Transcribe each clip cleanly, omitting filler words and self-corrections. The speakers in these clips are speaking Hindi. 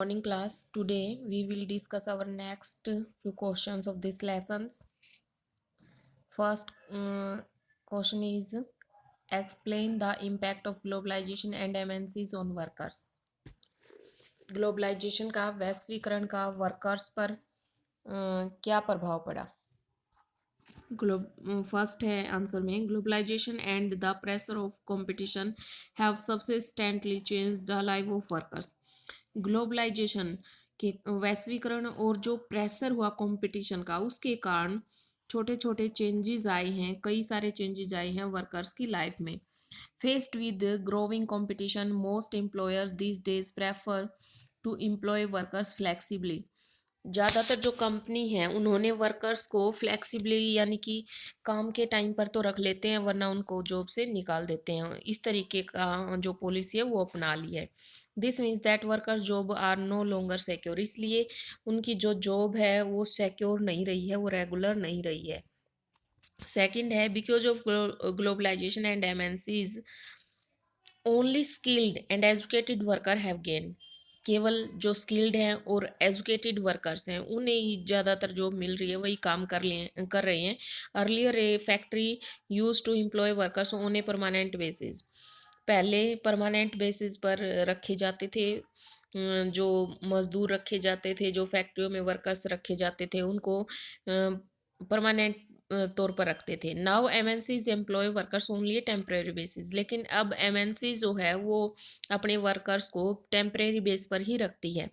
Morning class. Today we will discuss our next few questions of this lessons. First question is explain the impact of globalization and MNCs on workers. Globalisation का वैश्वीकरण का वर्कर्स पर क्या प्रभाव पड़ा? फर्स्ट है आंसर में globalisation and the pressure of competition have substantially change the life of workers. Globalisation के वैश्वीकरण और जो प्रेशर हुआ कंपटीशन का उसके कारण छोटे छोटे चेंजेस आए हैं, कई सारे चेंजेस आए हैं वर्कर्स की लाइफ में. Faced with growing competition most employers these days prefer to employ workers flexibly. ज़्यादातर जो कंपनी है उन्होंने वर्कर्स को फ्लेक्सिबली यानी कि काम के टाइम पर तो रख लेते हैं वरना उनको जॉब से निकाल देते हैं. इस तरीके का जो पॉलिसी है वो अपना ली है. This means that workers job are no longer secure. इसलिए उनकी जो जॉब है वो सिक्योर नहीं रही है, वो रेगुलर नहीं रही है. सेकंड है because of globalisation and MNCs only skilled and educated worker have gain. केवल जो स्किल्ड हैं और एजुकेटेड वर्कर्स हैं उन्हें ही ज़्यादातर जॉब मिल रही है, वही काम कर रहे हैं. Earlier a factory use to employ workers on a permanent basis. पहले परमानेंट बेसिस पर रखे जाते थे, जो मजदूर रखे जाते थे, जो फैक्ट्रियों में वर्कर्स रखे जाते थे उनको परमानेंट तौर पर रखते थे. Now MNCs employ workers only temporary basis. लेकिन अब एमएनसी जो है वो अपने वर्कर्स को टेम्प्रेरी बेस पर ही रखती है.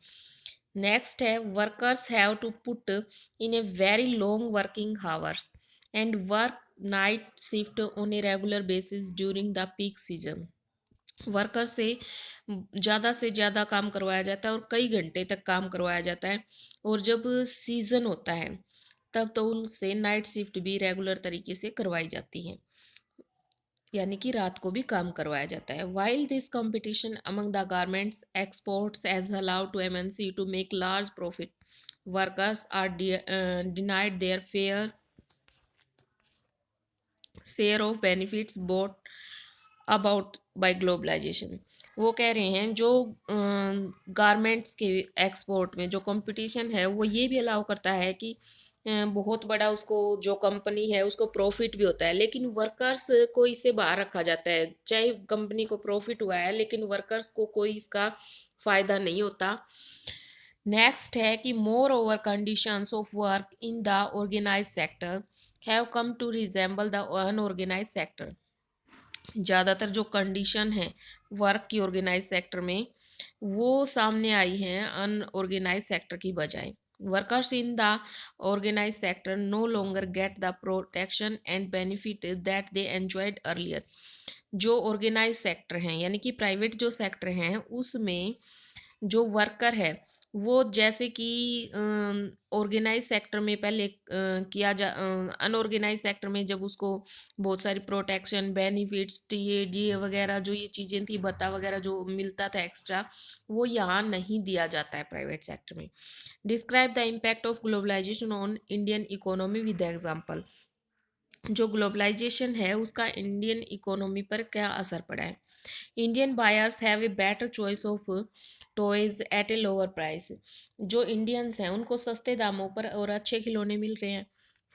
नेक्स्ट है workers have to put in a very long working hours and work night shift on a regular basis during the peak season. Worker से ज़्यादा काम करवाया जाता है और कई घंटे तक काम करवाया जाता है. और जब सीज़न होता है तब तो उनसे नाइट शिफ्ट भी रेगुलर तरीके से करवाई जाती है, यानी कि रात को भी काम करवाया जाता है. While this competition among the garments exports as allowed to MNC to make large profit, workers are denied their fair share of benefits brought about by globalisation. वो कह रहे हैं जो गारमेंट्स के एक्सपोर्ट में जो कंपटीशन है वो ये भी अलाउ करता है कि बहुत बड़ा उसको जो कंपनी है उसको प्रॉफिट भी होता है, लेकिन वर्कर्स को इससे बाहर रखा जाता है. चाहे कंपनी को प्रॉफिट हुआ है लेकिन वर्कर्स को कोई इसका फायदा नहीं होता. नेक्स्ट है कि moreover conditions of work in the organise sector have come to resemble the unorganise sector. ज़्यादातर जो कंडीशन है वर्क की ऑर्गेनाइज सेक्टर में वो सामने आई हैं अनऑर्गेनाइज सेक्टर की बजाय. Workers in the organise sector no longer get the protection and benefit that they enjoyed earlier. जो ऑर्गेनाइज सेक्टर हैं यानी कि प्राइवेट जो सेक्टर हैं उसमें जो वर्कर है वो जैसे कि ऑर्गेनाइज सेक्टर में पहले किया जा अनऑर्गेनाइज सेक्टर में जब उसको बहुत सारी प्रोटेक्शन बेनिफिट्स टीए डी वगैरह जो ये चीज़ें थी भत्ता वगैरह जो मिलता था एक्स्ट्रा, वो यहाँ नहीं दिया जाता है प्राइवेट सेक्टर में. Describe the impact of globalisation on Indian economy with example. जो ग्लोबलाइजेशन है उसका इंडियन इकोनॉमी पर क्या असर पड़ा है. Indian buyers have a better choice of toys at a lower price. जो इंडियंस हैं उनको सस्ते दामों पर और अच्छे खिलौने मिल रहे हैं.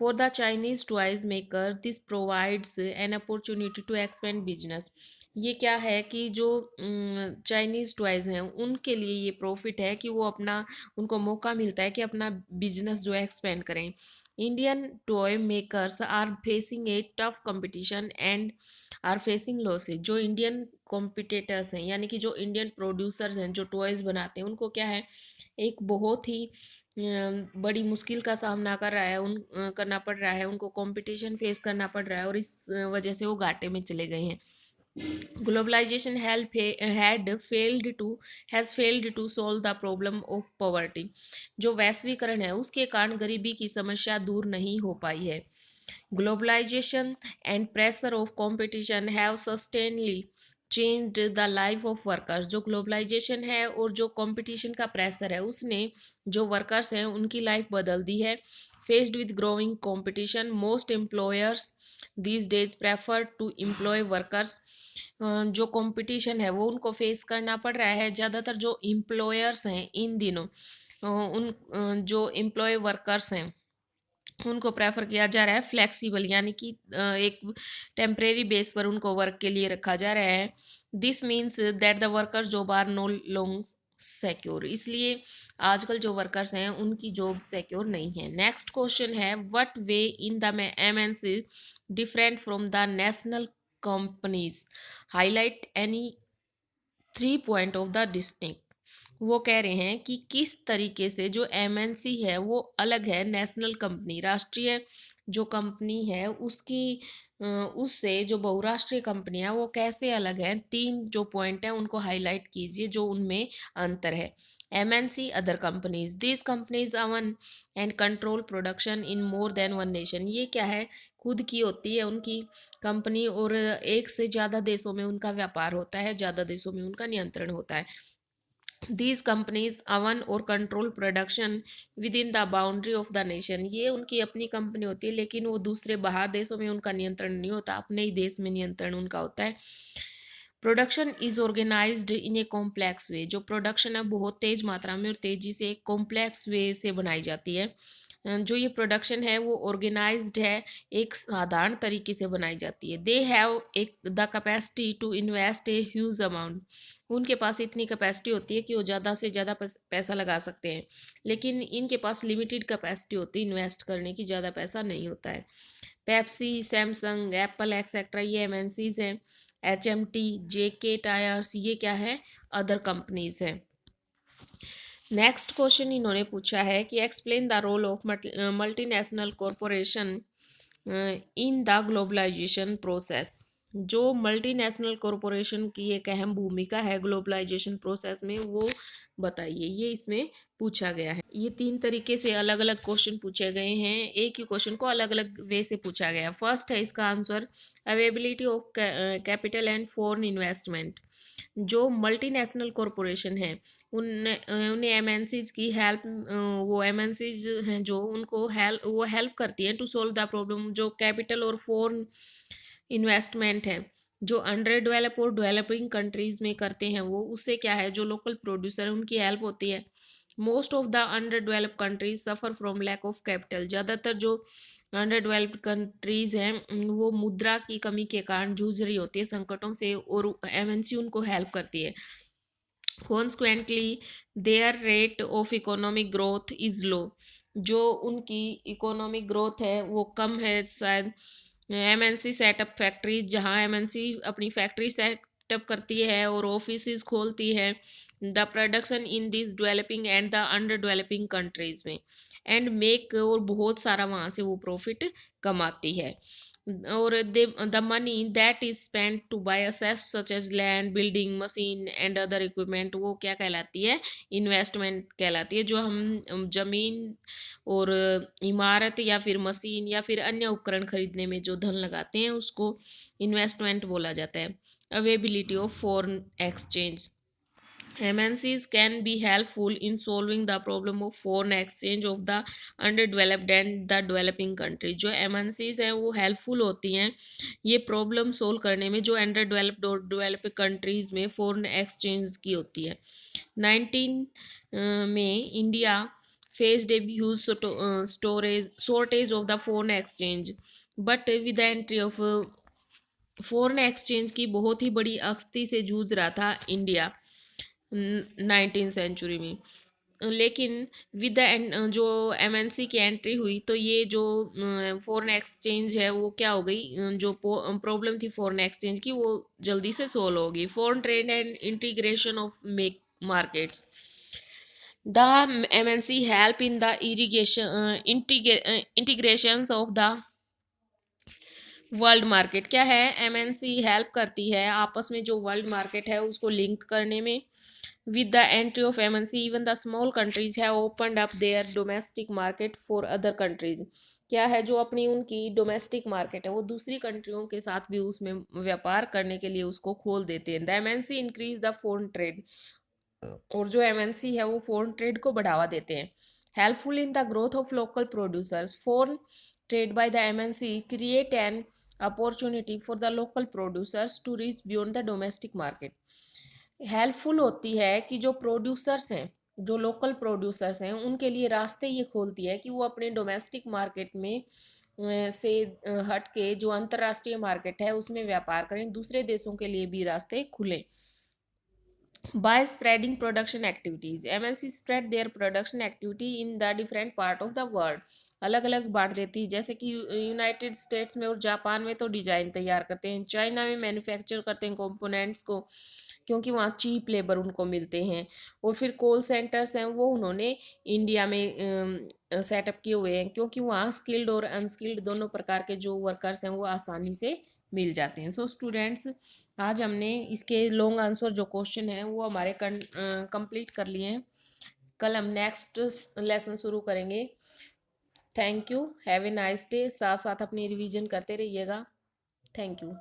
For the Chinese toys maker this provides an opportunity to expand business. ये क्या है कि जो चाइनीज टॉयज हैं उनके लिए ये प्रॉफिट है कि वो अपना उनको मौका मिलता है कि अपना बिजनेस जो है एक्सपेंड करें. Indian toy makers are facing a tough competition and are facing losses. जो इंडियन कॉम्पिटिटर्स हैं यानी कि जो इंडियन प्रोड्यूसर्स हैं जो टॉयज़ बनाते हैं उनको क्या है एक बहुत ही बड़ी मुश्किल का सामना करना पड़ रहा है, उनको कंपटीशन फेस करना पड़ रहा है और इस वजह से वो घाटे में चले गए हैं. Globalisation has failed to solve the problem of poverty. जो वैश्वीकरण है उसके कारण गरीबी की समस्या दूर नहीं हो पाई है. Globalisation and pressure of competition have substantially changed the life of workers. जो ग्लोबलाइजेशन है और जो कंपटीशन का प्रेशर है उसने जो वर्कर्स हैं उनकी लाइफ बदल दी है. Faced with growing competition most employers these days prefer to employ workers जो कंपटीशन है वो उनको फेस करना पड़ रहा है। ज़्यादातर जो एम्प्लॉयर्स हैं इन दिनों जो एम्प्लॉय वर्कर्स हैं उनको प्रेफर किया जा रहा है फ्लेक्सिबल, यानी कि एक टेम्परेरी बेस पर उनको वर्क के लिए रखा जा रहा है। This means that the workers job are no long secure, इसलिए आजकल जो वर्कर्स हैं उनकी जॉब सिक्योर नहीं है। नेक्स्ट क्वेश्चन है, what way in the MNC different from the national companies, highlight any 3 point of the distinct. वो कह रहे हैं कि किस तरीके से जो एमएनसी है वो अलग है नेशनल कंपनी, राष्ट्रीय जो कंपनी है उसकी उससे जो बहुराष्ट्रीय कंपनी है वो कैसे अलग है। 3 जो पॉइंट है उनको हाईलाइट कीजिए जो उनमें अंतर है। MNC other companies, these companies own and control production in more than one nation, ये क्या है, खुद की होती है उनकी कंपनी और एक से ज़्यादा देशों में उनका व्यापार होता है, ज़्यादा देशों में उनका नियंत्रण होता है। These companies own or control production within the boundary of the nation, ये उनकी अपनी कंपनी होती है लेकिन वो दूसरे बाहर देशों में उनका नियंत्रण नहीं होता, अपने ही देश में नियंत्रण उनका होता है। Production is organised in a complex way, जो प्रोडक्शन है बहुत तेज मात्रा में और तेजी से एक कॉम्प्लेक्स वे से बनाई जाती है। जो ये प्रोडक्शन है वो ऑर्गेनाइज्ड है, एक साधारण तरीके से बनाई जाती है। दे हैव एक the capacity to invest a huge amount, उनके पास इतनी कैपेसिटी होती है कि वो ज़्यादा से ज़्यादा पैसा लगा सकते हैं, लेकिन इनके पास लिमिटेड कैपेसिटी होती है इन्वेस्ट करने की, ज़्यादा पैसा नहीं होता है। पेप्सी, सैमसंग, एप्पल एक्सेट्रा ये एमएनसीज हैं। एचएमटी, जेके टायर्स ये क्या है, अदर कंपनीज हैं। नेक्स्ट क्वेश्चन इन्होंने पूछा है कि explain the role of multinational corporation in the globalisation process, जो मल्टीनेशनल कॉरपोरेशन की एक अहम भूमिका है ग्लोबलाइजेशन प्रोसेस में वो बताइए, ये इसमें पूछा गया है। ये 3 तरीके से अलग अलग क्वेश्चन पूछे गए हैं, एक ही क्वेश्चन को अलग अलग वे से पूछा गया। फर्स्ट है इसका answer, availability of capital and foreign investment, जो मल्टीनेशनल कॉरपोरेशन है उन्हें एमएनसीज की हेल्प, वो एमएनसीज हैं जो उनको हेल्प करती हैं टू सोल्व द प्रॉब्लम। जो कैपिटल और फॉरेन इन्वेस्टमेंट है जो अंडर डेवलप और डेवलपिंग कंट्रीज में करते हैं वो, उससे क्या है जो लोकल प्रोड्यूसर है उनकी हेल्प होती है। Most of the under develop countries suffer from lack of capital, ज़्यादातर जो अंडर डेवलप्ड कंट्रीज हैं वो मुद्रा की कमी के कारण जूझ रही होती है संकटों से, और एमएनसी उनको हेल्प करती है। Consequently there rate of economic growth is low, जो उनकी इकोनॉमिक ग्रोथ है वो कम है शायद। एमएनसी सेटअप फैक्ट्रीज, जहाँ एमएनसी अपनी फैक्ट्री सेटअप करती है और ऑफिस खोलती है the production in this developing and the under developing countries में, एंड मेक, और बहुत सारा वहाँ से वो प्रॉफिट कमाती है। और the money that is spend to buy assets such as land, building, machine and other equipment, वो क्या कहलाती है, इन्वेस्टमेंट कहलाती है। जो हम जमीन और इमारत या फिर मशीन या फिर अन्य उपकरण खरीदने में जो धन लगाते हैं उसको इन्वेस्टमेंट बोला जाता है। Availability of foreign exchange, MNCs can be helpful in solving the problem of foreign exchange of the underdeveloped and the developing countries, जो MNCs हैं वो हेल्पफुल होती हैं ये प्रॉब्लम सोल्व करने में जो अंडर डेवलप्ड और डेवलपिंग कंट्रीज में फॉरेन एक्सचेंज की होती है। 19 में India faced a huge storage shortage of the foreign exchange, but with the entry of foreign exchange की बहुत ही बड़ी अक्ति से जूझ रहा था इंडिया 19 सेंचुरी में। लेकिन विद द जो एमएनसी की एंट्री हुई तो ये जो फॉरेन एक्सचेंज है वो क्या हो गई, जो प्रॉब्लम थी फॉरेन एक्सचेंज की वो जल्दी से सोल्व होगी। Foreign trade and integration of make markets, the MNC help in the irrigation integration of the world market, क्या है, एमएनसी हेल्प करती है आपस में जो वर्ल्ड मार्केट है उसको लिंक करने में। With the entry of MNC even the small countries have opened up there domestic market for other countries, क्या है जो अपनी उनकी डोमेस्टिक मार्केट है वो दूसरी कंट्रियों के साथ भी उसमें व्यापार करने के लिए उसको खोल देते हैं। The MNC increase the foreign trade, और जो एमएनसी है वो फॉरेन ट्रेड को बढ़ावा देते हैं। Helpful in the growth of local producers, foreign trade by the MNC create an opportunity for the local producers to reach beyond the domestic market. Helpful होती है कि जो प्रोड्यूसर्स हैं, जो लोकल प्रोड्यूसर्स हैं, उनके लिए रास्ते ये खोलती है कि वो अपने डोमेस्टिक मार्केट में से हट के जो अंतर्राष्ट्रीय मार्केट है उसमें व्यापार करें, दूसरे देशों के लिए भी रास्ते खुलें। By spreading production activities, MNC spread their production activity in the different part of the world। अलग अलग बांट देती है, जैसे कि यूनाइटेड स्टेट्स में और जापान में तो डिजाइन तैयार करते हैं, चाइना में मैन्युफैक्चर करते हैं कंपोनेंट्स को, क्योंकि वहाँ चीप लेबर उनको मिलते हैं। और फिर कॉल सेंटर्स हैं वो उन्होंने इंडिया में सेटअप किए हुए हैं, क्योंकि वहाँ स्किल्ड और अनस्किल्ड दोनों प्रकार के जो वर्कर्स हैं वो आसानी से मिल जाते हैं। सो स्टूडेंट्स, आज हमने इसके लॉन्ग आंसर जो क्वेश्चन है वो हमारे कंप्लीट कर लिए हैं। कल हम नेक्स्ट लेसन शुरू करेंगे। Thank you, have a nice day. साथ साथ अपनी रिवीजन करते रहिएगा। Thank you.